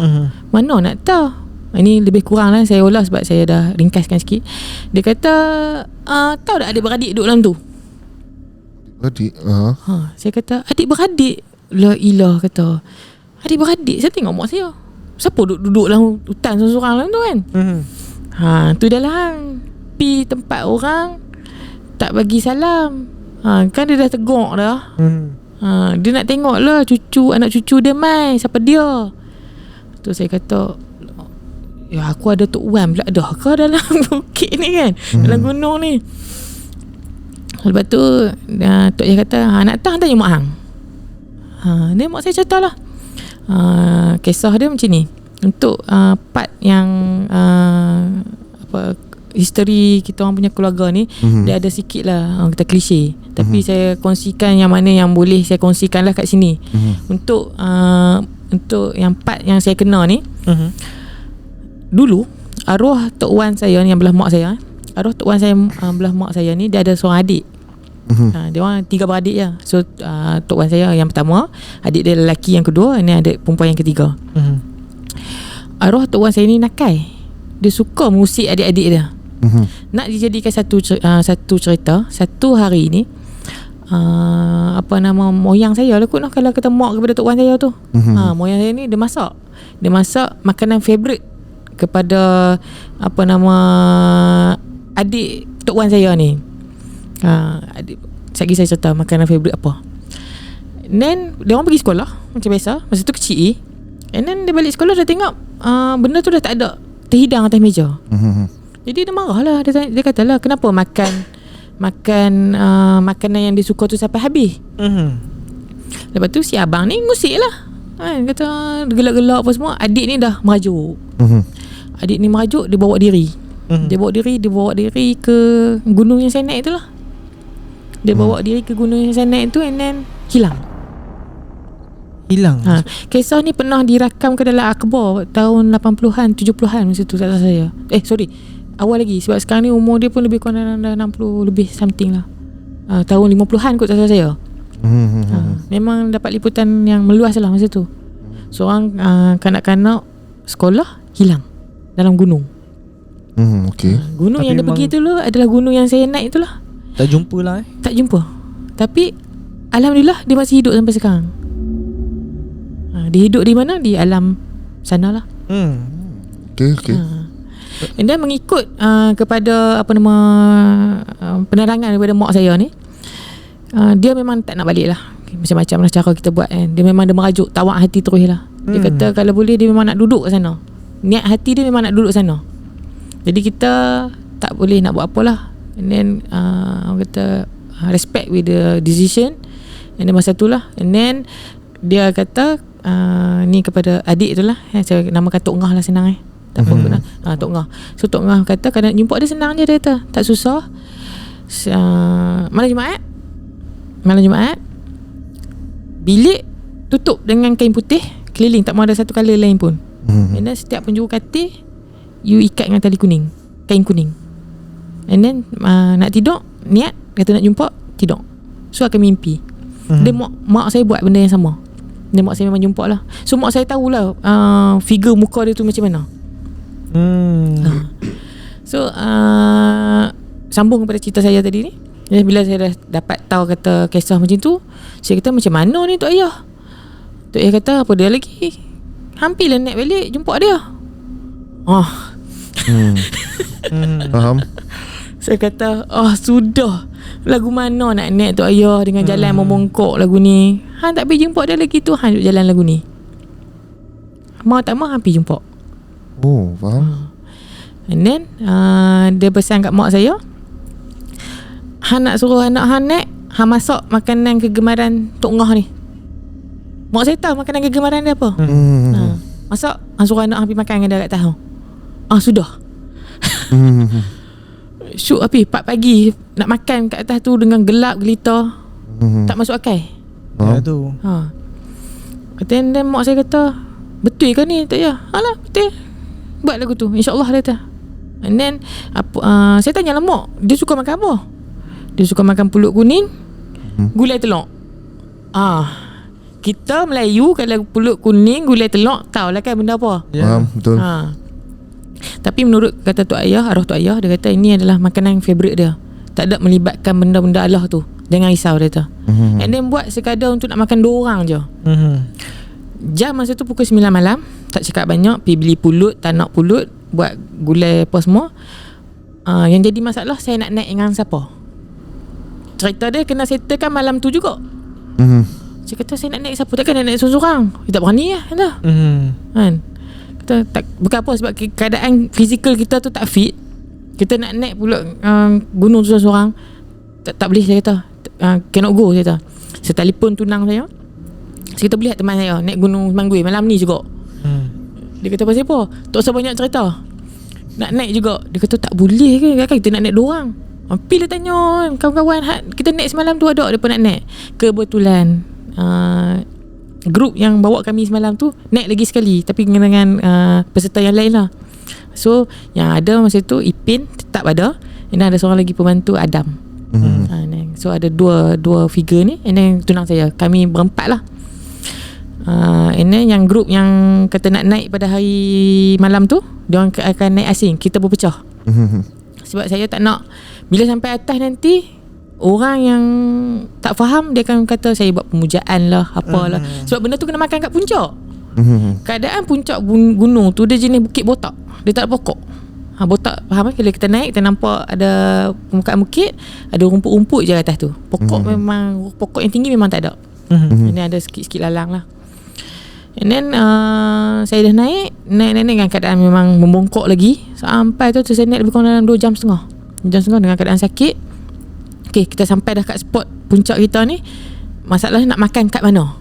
Mana nak tahu. Ini lebih kurang lah saya ulas sebab saya dah ringkaskan sikit. Dia kata tahu tak adik-beradik duduk dalam tu? Adik Saya kata adik-beradik. La ilah, kata adik-beradik. Saya tengok mak saya, siapa duduk dalam hutan seorang-seorang dalam tu kan. Tu dah lah hang pi tempat orang tak bagi salam. Kan dia dah teguk dah. Dia nak tengok lah anak cucu dia mai, siapa dia. Tu saya kata, ya aku ada Tok Wan pula dah ke dalam bukit ni kan, dalam gunung ni. Lepas tu Tok Ayah kata nak tahu tanya mak hang. Dia mak saya cerita lah kisah dia macam ni. Untuk part yang history kita orang punya keluarga ni, dia ada sikit lah kita klise. Tapi saya kongsikan yang mana yang boleh saya kongsikan lah kat sini. Untuk yang part yang saya kena ni, dulu arwah Tok Wan saya ni, yang belah mak saya, arwah Tok Wan saya belah mak saya ni, dia ada seorang adik. Dia orang 3 beradik je. So Tok Wan saya yang pertama, adik dia lelaki yang kedua, ini adik perempuan yang ketiga. Arwah Tok Wan saya ni nakal. Dia suka mengusik adik-adik dia. Nak dijadikan satu cerita. Satu hari ni moyang saya lah kot, kalau kata mak kepada Tok Wan saya tu. Moyang saya ni dia masak makanan favourite kepada adik Tok Wan saya ni. Adik, sekali saya cerita makanan favourite apa. And then dia orang pergi sekolah macam biasa, masa tu kecil. And then dia balik sekolah, dia tengok benda tu dah tak ada, terhidang atas meja. Jadi dia marah lah. Dia kata lah, kenapa makan makanan yang dia suka tu sampai habis. Lepas tu si abang ni ngusik lah, kata gelak-gelak apa semua. Adik ni dah merajuk. Adik ni merajuk, dia bawa diri. Dia bawa diri ke gunung yang saya naik tu lah. Dia bawa diri ke gunung yang saya naik tu, and then hilang. Kisah ni pernah dirakam ke dalam akhbar tahun 80-an 70-an masa tu, tak tahu saya. Awal lagi, sebab sekarang ni umur dia pun lebih kurang dah 60 lebih something lah. Tahun 50-an kot, tak tahu saya. Memang dapat liputan yang meluas lah masa tu. Seorang kanak-kanak sekolah hilang dalam gunung. Gunung tapi yang dia pergi tu lah adalah gunung yang saya naik tu lah. Tak jumpa lah Tak jumpa. Tapi alhamdulillah dia masih hidup sampai sekarang. Dia hidup di mana? Di alam sana lah. Okay. And then mengikut kepada penerangan daripada mak saya ni, dia memang tak nak balik lah. Macam-macam lah cara kita buat kan. Dia memang merajuk, tawak hati terus lah. Dia kata kalau boleh dia memang nak duduk kat sana. Niat hati dia memang nak duduk sana. Jadi kita tak boleh nak buat apalah. And then orang kata respect with the decision. And then masa tu lah. And then dia kata ni kepada adik tu lah, saya namakan Tok Ngah lah, senang tak apa guna. Tok Ngah. So Tok Ngah kata kalau nak jumpa dia senang je, dia kata tak susah. Malam Jumaat bilik tutup dengan kain putih keliling, tak mau ada satu colour lain pun. And then setiap penjuru katil you ikat dengan tali kuning, kain kuning. And then nak tidur, niat kata nak jumpa, tidur. So akan mimpi. Dia mak saya buat benda yang sama. Dia mak saya memang jumpa lah. So mak saya tahulah figure muka dia tu macam mana. So sambung kepada cerita saya tadi ni. Bila saya dah dapat tahu kata kisah macam tu, saya kata macam mana ni Tok Ayah. Tok Ayah kata apa dia lagi, hampirlah naik balik jumpa dia. Faham. Saya kata sudah, lagu mana nak naik Tok Ayah dengan jalan membongkok lagu ni. Han tak pergi jumpa dia lagi tu, Han duduk jalan lagu ni. Mau tak mau Han pergi jumpa. Oh, faham. And then dia pesan kat mak saya, Han nak suruh anak Han naik, Han masak makanan kegemaran Tok Ngah ni. Mak saya tahu makanan kegemaran dia apa. Masak, Han suruh anak Han pergi makan dengan dia kat tahu. Sudah. Syuk api 4 pagi nak makan kat atas tu dengan gelap gelita. Tak masuk akal. Ya tu. Dan mak saya kata, betul ke ni tak ya? Alah, betul. Buat lagu tu, InsyaAllah dia kata. And then saya tanya lah mak, dia suka makan apa? Dia suka makan pulut kuning, gulai telur. Kita Melayu kalau pulut kuning, gulai telur, tahulah kan benda apa. Faham, betul. Tapi menurut kata Tok Ayah, arwah Tok Ayah, dia kata ini adalah makanan favourite dia. Tak ada melibatkan benda-benda Allah tu. Jangan risau dia kata. And then buat sekadar untuk nak makan 2 orang je. Jam masa tu pukul 9 malam. Tak cakap banyak, pergi beli pulut, tak nak pulut, buat gulai apa semua. Yang jadi masalah, saya nak naik dengan siapa? Cerita dia kena settlekan malam tu juga. Saya kata saya nak naik siapa? Takkan nak naik seorang-seorang? Dia tak berani lah kan? Kita tak, bukan apa, sebab keadaan fizikal kita tu tak fit. Kita nak naik pula gunung tu seorang-seorang, tak boleh. Saya kata cannot go. Saya kata, saya telefon tunang saya. Saya kata boleh teman saya naik gunung Semanggui malam ni juga. Dia kata pasal apa? Tak usah banyak cerita, nak naik juga. Dia kata tak boleh ke, kan kita nak naik 2 orang. Bila tanya kawan-kawan, kita naik semalam tu ada pun nak naik. Kebetulan grup yang bawa kami semalam tu naik lagi sekali, tapi dengan peserta yang lain lah. So yang ada masa tu Ipin tetap ada, dan ada seorang lagi pembantu, Adam. So ada dua figure ni, and then tunang saya. Kami berempat lah. And then yang grup yang kata nak naik pada hari malam tu, diorang akan naik asing. Kita berpecah. Sebab saya tak nak bila sampai atas nanti orang yang tak faham, dia akan kata saya buat pemujaan lah, apalah. Sebab benda tu kena makan kat puncak. Keadaan puncak gunung tu dia jenis bukit botak, dia tak ada pokok. Botak, faham kan? Kalau kita naik, kita nampak ada permukaan bukit, ada rumput-rumput je kat atas tu. Pokok memang, pokok yang tinggi memang tak ada. Ini ada sikit-sikit lalang lah. And then saya dah naik dengan keadaan memang membongkok lagi. Sampai tu saya naik lebih kurang dalam 2 jam setengah dengan keadaan sakit. Okay, kita sampai dah kat spot puncak kita ni. Masalahnya nak makan kat mana?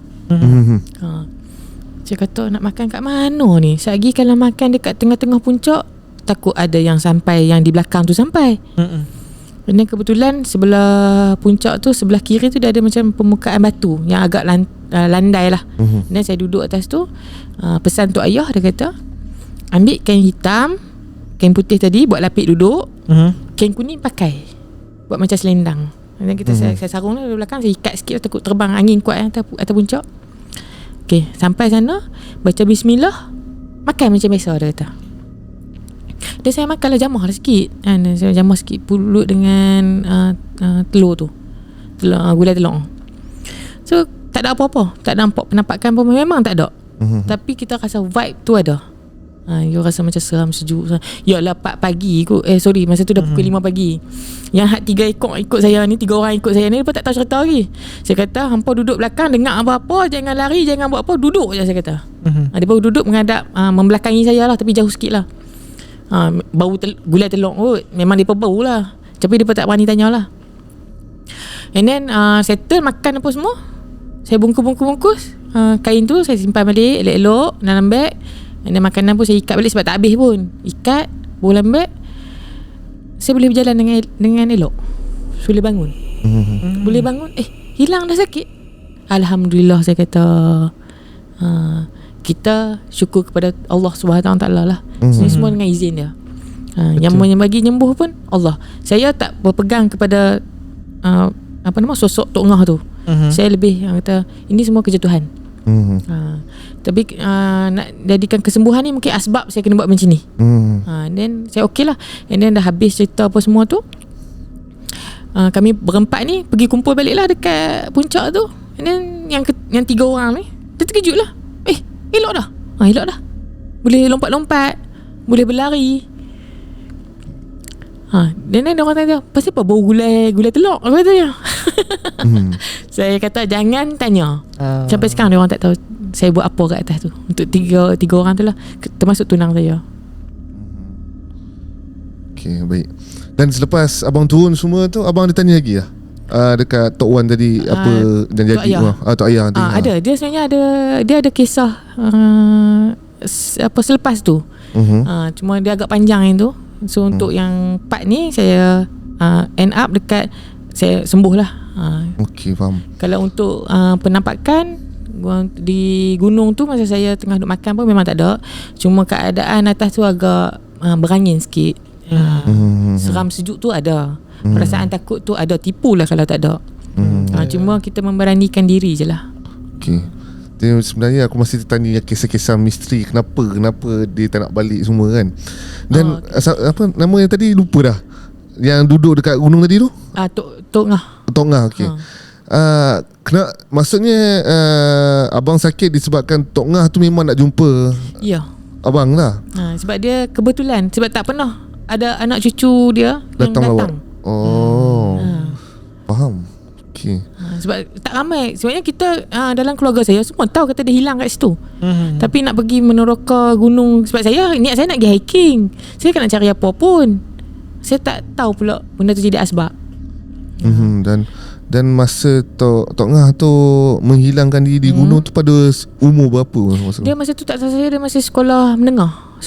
Saya kata nak makan kat mana ni? Selagi kalau makan dekat tengah-tengah puncak, takut ada yang sampai, yang di belakang tu sampai. Dan kebetulan sebelah puncak tu, sebelah kiri tu dia ada macam permukaan batu yang agak landai lah. Dan saya duduk atas tu. Pesan Tok Ayah, dia kata ambil kain hitam, kain putih tadi buat lapik duduk, kain kuning pakai buat macam selendang. Dan kita saya sarung lah di belakang, saya ikat sikit, takut terbang angin kuat atas puncak. Okay, sampai sana baca bismillah, makan macam biasa, dia kata. Dan saya makanlah jamah lah sikit kan? Saya jamah sikit pulut dengan telur tu, gulai telur. So tak ada apa-apa, tak ada nampak penampakan pun, memang tak ada. Tapi kita rasa vibe tu ada. You rasa macam seram, sejuk. Yalah 4 pagi kot. Masa tu dah pukul 5 pagi. Yang hak 3 ekor ikut saya ni, 3 orang ikut saya ni pun tak tahu cerita lagi. Saya kata hampa duduk belakang, dengar apa-apa, jangan lari, jangan buat apa, duduk je, saya kata. Dia baru duduk menghadap, membelakangi saya lah, tapi jauh sikit lah. Bau gulai telur kot, memang dia bau lah, tapi dia pun tak berani tanya lah. And then settle makan apa semua, saya bungkus kain tu saya simpan balik elok-elok dalam beg. And then makanan pun saya ikat balik sebab tak habis pun. Ikat dalam beg, saya boleh berjalan dengan elok. boleh bangun. Boleh bangun, hilang dah sakit. Alhamdulillah, saya kata kita syukur kepada Allah SWT lah. Ini semua dengan izin dia. Yang bagi nyembuh pun Allah. Saya tak berpegang kepada sosok Tok Ngah tu. Saya lebih kata ini semua kerja Tuhan. Tapi nak jadikan kesembuhan ni mungkin asbab saya kena buat macam ni. Then saya okey lah. And then dah habis cerita apa semua tu, kami berempat ni pergi kumpul balik lah dekat puncak tu. And then yang 3 orang ni dia terkejut lah. Elok dah. Elok dah. Boleh lompat-lompat, boleh berlari. Dan dia orang tanya, pasal apa bau gulai telur? Aku tanya. Saya kata jangan tanya. Sampai sekarang dia orang tak tahu saya buat apa kat atas tu. Untuk tiga orang tu lah, termasuk tunang saya. Okay, baik. Dan selepas abang turun semua tu, abang ada tanya lagi lah dekat Tok Wan tadi apa dan jadi Tok Ayah tadi. Ada. Dia sebenarnya ada kisah selepas tu. Cuma dia agak panjang yang tu. So untuk yang part ni saya end up dekat saya sembuh lah. Okey, faham. Kalau untuk penampakan di gunung tu, masa saya tengah duk makan pun memang tak ada. Cuma keadaan atas tu agak berangin sikit. Seram sejuk tu ada. Perasaan takut tu ada. Tipu lah kalau tak ada. Cuma kita memberanikan diri je lah. Okey. Jadi sebenarnya aku masih tertanya kisah-kisah misteri kenapa dia tak nak balik semua kan. Dan apa nama yang tadi lupa dah. Yang duduk dekat gunung tadi tu? Tok Ngah. Tok Ngah, okey. Maksudnya abang sakit disebabkan Tok Ngah tu memang nak jumpa. Ya. Abang lah. Sebab dia kebetulan, sebab tak pernah ada anak cucu dia datang yang lawat. Faham. Okay. Sebab tak ramai. Sebenarnya kita dalam keluarga saya semua tahu kata dia hilang kat situ. Tapi nak pergi meneroka gunung, sebab niat saya nak pergi hiking. Saya kan nak cari apa pun. Saya tak tahu pula benda tu jadi asbab. Dan masa Tok Ngah tu menghilangkan diri di gunung tu pada umur berapa masa tu? Dia masa tu tak salah saya, dia masih sekolah menengah.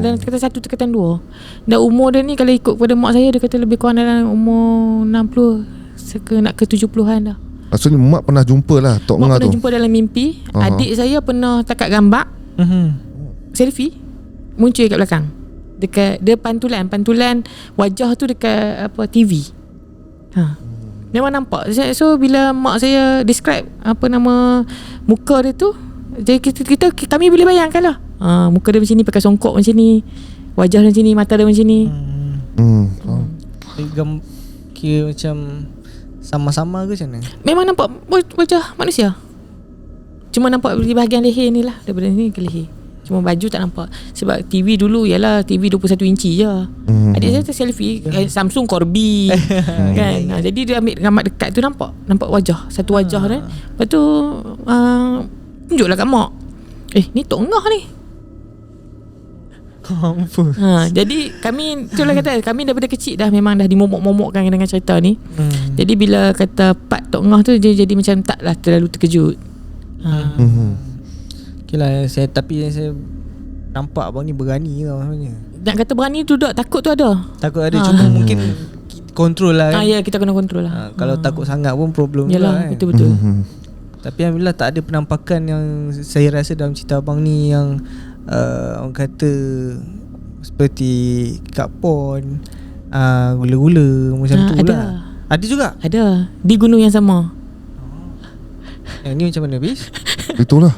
Dan kata 1 tingkatan 2. Dan umur dia ni kalau ikut kepada mak saya, dia kata lebih kurang dalam umur 60 nak ke 70-an dah. Maksudnya mak pernah jumpa lah Tok Ngah tu. Mak pernah jumpa dalam mimpi. Adik saya pernah takat gambar selfie muncul kat belakang. Dekat dia pantulan wajah tu dekat TV. Memang nampak. So bila mak saya describe apa nama muka dia tu, jadi kami boleh bayangkan lah. Muka dia macam ni, pakai songkok macam ni, wajah dia macam ni, mata dia macam ni. Kira macam sama-sama ke macam mana? Memang nampak wajah manusia. Cuma nampak di bahagian leher ni lah, daripada ni ke leher. Cuma baju tak nampak. Sebab TV dulu ialah TV 21 inci je. Adik saya tu selfie Samsung Corby kan. Jadi dia ambil gambar dekat tu, nampak wajah, satu wajah dia. Lepas tu tunjuklah kat mak, ni Tok Ngah ni. Jadi kami, itulah kata, kami daripada kecil dah memang dah dimomok-momokkan dengan cerita ni. Jadi bila kata part Tok Ngah tu, dia jadi macam taklah terlalu terkejut. Okay lah, saya nampak abang ni berani tau sebenarnya. Nak kata berani tu tak, takut tu ada. Takut ada, cuma mungkin kontrol lah kan. Ya, kita kena kontrol lah. Kalau takut sangat pun problem yalah, kan. Betul-betul. Tapi alhamdulillah tak ada penampakan yang saya rasa dalam cerita abang ni yang orang kata seperti Kak Pon, gula-gula macam tu ada lah. Ada juga? Ada. Di gunung yang sama. Yang ni macam mana bis? Itulah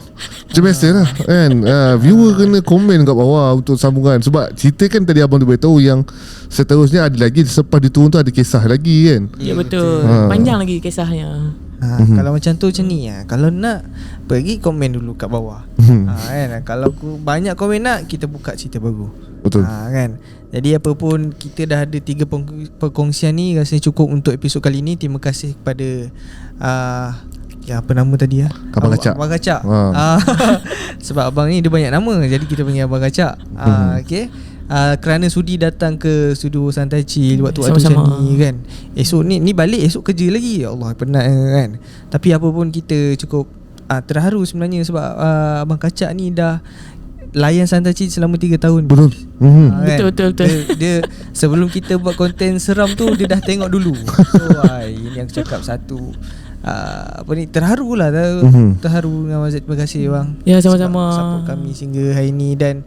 macam biasa lah kan. Viewer kena komen kat bawah untuk sambungan. Sebab cerita kan tadi abang tu beritahu yang seterusnya ada lagi. Selepas dia turun tu ada kisah lagi kan. Ya betul. Panjang lagi kisahnya. Kalau macam tu macam ni kalau nak pergi komen dulu kat bawah. Kan. Kalau banyak komen nak, kita buka cerita baru. Betul. Kan. Jadi apa pun, kita dah ada 3 perkongsian ni, rasanya cukup untuk episod kali ni. Terima kasih kepada apa nama tadi Abang Kacak. Abang Kacak. Sebab abang ni dia banyak nama, jadi kita panggil Abang Kacak. Okay. Kerana sudi datang ke studio Santai Chill waktu-waktu macam ni kan. Esok ni balik, esok kerja lagi. Ya Allah, penat kan. Tapi apa pun kita cukup terharu sebenarnya sebab Abang Kacak ni dah layan Santai Chill selama 3 tahun. Betul. Betul. Dia sebelum kita buat konten seram tu, dia dah tengok dulu. So ini yang aku cakap satu, terharu lah. Terharu dengan Mazid. Terima kasih bang. Ya, sama-sama. Support kami sehingga hari ni. Dan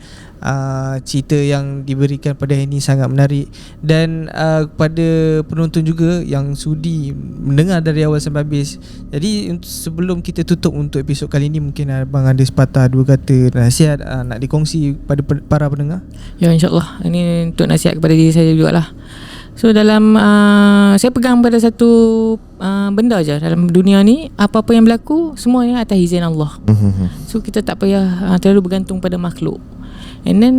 cerita yang diberikan pada hari ni sangat menarik. Dan kepada penonton juga yang sudi mendengar dari awal sampai habis. Jadi sebelum kita tutup untuk episod kali ni, mungkin abang ada sepatah dua kata nasihat nak dikongsi pada para pendengar. Ya, insyaAllah. Ini untuk nasihat kepada diri saya jugalah. So dalam saya pegang pada satu benda je dalam dunia ni, apa-apa yang berlaku semuanya atas izin Allah. So kita tak payah terlalu bergantung pada makhluk. And then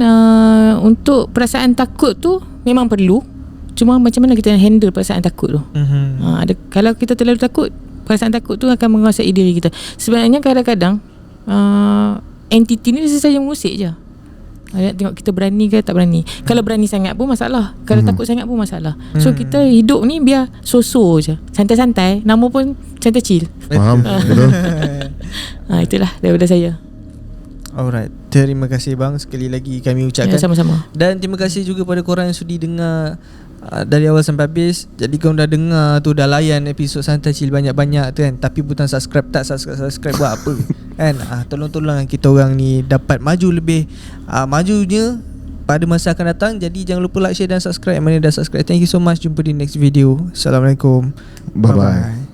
untuk perasaan takut tu memang perlu. Cuma macam mana kita handle perasaan takut tu. Kalau kita terlalu takut, perasaan takut tu akan menguasai diri kita. Sebenarnya kadang-kadang entiti ni saja mengusik je. Tengok kita berani ke tak berani. Kalau berani sangat pun masalah, kalau takut sangat pun masalah. So kita hidup ni biar so-so je, santai-santai. Nama pun Santai Chill. Faham. Betul. Itulah daripada saya. Alright, terima kasih bang sekali lagi kami ucapkan. Ya, sama-sama. Dan terima kasih juga pada korang yang sudi dengar dari awal sampai habis. Jadi korang dah dengar tu, dah layan episod Santai Chill banyak-banyak tu kan, tapi butang subscribe tak subscribe buat apa kan? Tolong-tolong kita orang ni dapat maju lebih majunya pada masa akan datang. Jadi jangan lupa like, share dan subscribe. Mana dah subscribe, thank you so much. Jumpa di next video. Assalamualaikum. Bye-bye.